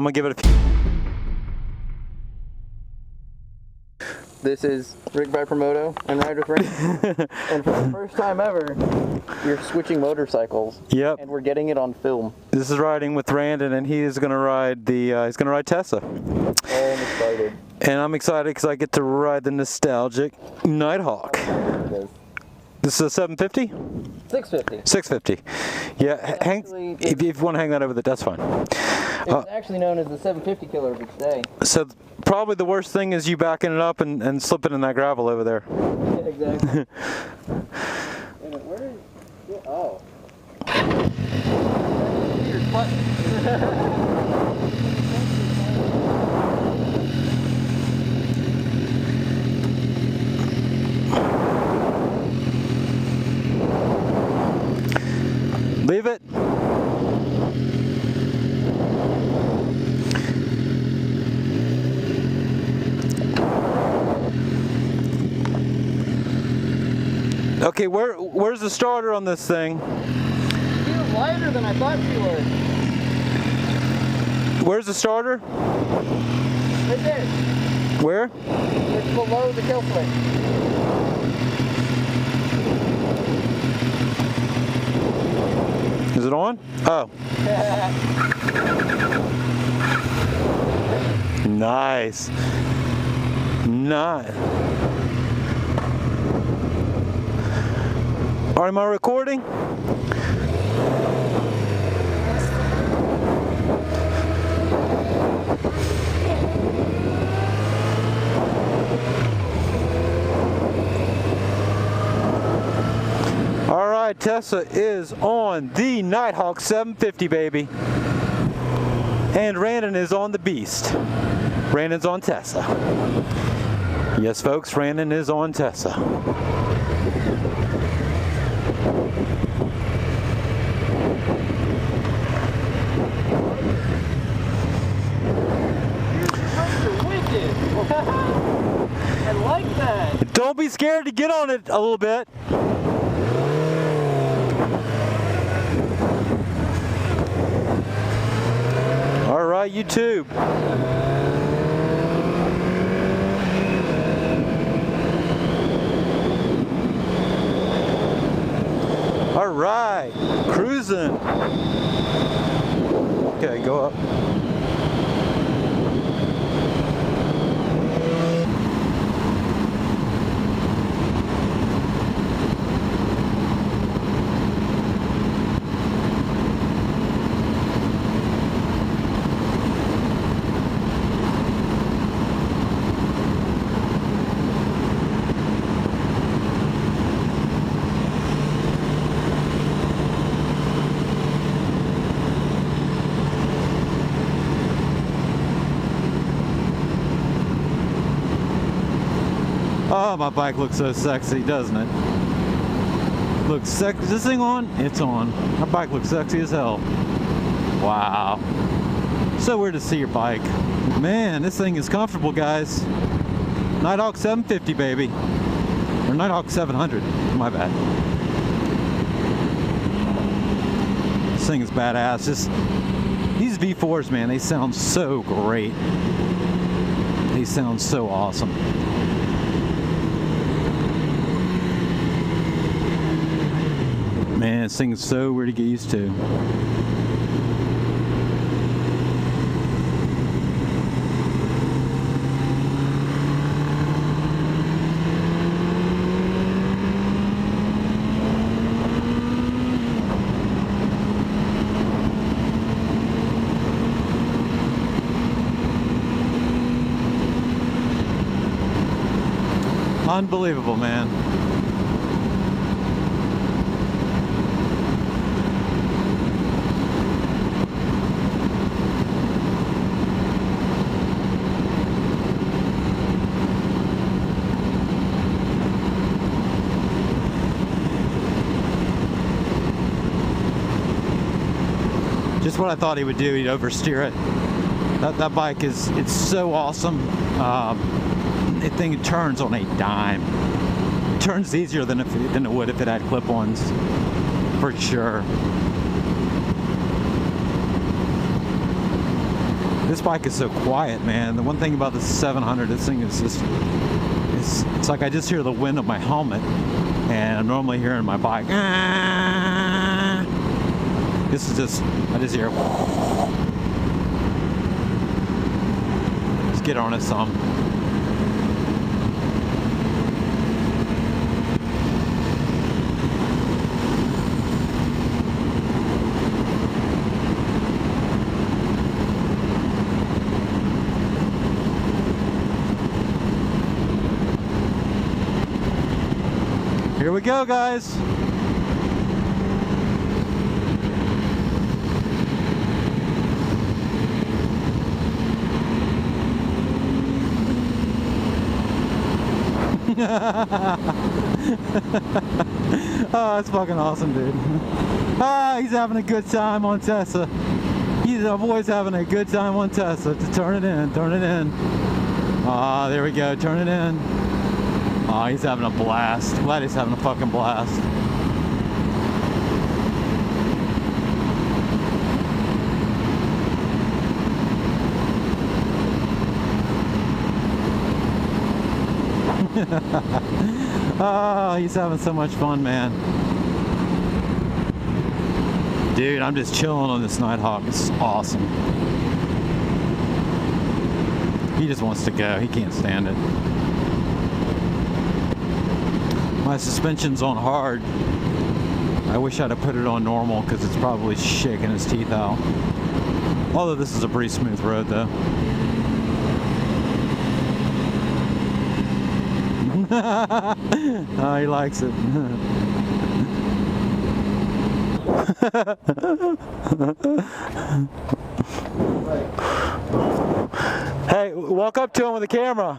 gonna give it a few. This is Rig by Promoto and Ride with Randon. And for the first time ever, you're switching motorcycles. Yep. And we're getting it on film. This is riding with Randon, and he is gonna ride the he's gonna ride Tesa. Oh, I'm excited. And I'm excited because I get to ride the nostalgic Nighthawk. This is a 750? 650. 650. Yeah, Actually, if you want to hang that over, that's fine. It's actually known as the 750 killer of its day. So probably the worst thing is you backing it up and slipping in that gravel over there. Yeah, exactly. And where is it? Oh. Weird button. Leave it. Okay, where's the starter on this thing? She was lighter than I thought she was. Where's the starter? Right there. Where? It's below the kill switch. Is it on? Oh. Nice. Nice. All right, am I recording? All right, Tesa is on the Nighthawk 750, baby. And Randon is on the Beast. Randon's on Tesa. Yes, folks, Randon is on Tesa. I like that. Don't be scared to get on it a little bit. All right, YouTube. All right, cruising. Okay, go up. Oh, my bike looks so sexy, doesn't it? Looks sexy. Is this thing on? It's on. My bike looks sexy as hell. Wow. So weird to see your bike. Man, this thing is comfortable, guys. Nighthawk 750, baby. Or Nighthawk 700. My bad. This thing is badass. Just these V4s, man, they sound so great. They sound so awesome. Man, this thing is so weird to get used to. Unbelievable, man. Just what I thought he would do, he'd oversteer it. That bike is, it's so awesome. The thing turns on a dime. It turns easier than it would if it had clip-ons, for sure. This bike is so quiet, man. The one thing about the 700, this thing is just, it's like I just hear the wind of my helmet, and I'm normally hearing my bike. This is just, I just hear. Let's get on it some. Here we go, guys. Oh, that's fucking awesome, dude. Ah, he's having a good time on Tesa. He's always having a good time on Tesa. To turn it in, turn it in. Ah, there we go, turn it in. Oh, he's having a blast. Glad he's having a fucking blast. Oh, he's having so much fun, man. Dude, I'm just chilling on this Nighthawk. It's awesome. He just wants to go. He can't stand it. My suspension's on hard. I wish I'd have put it on normal because it's probably shaking his teeth out. Although this is a pretty smooth road though. Oh, he likes it. Hey, walk up to him with the camera.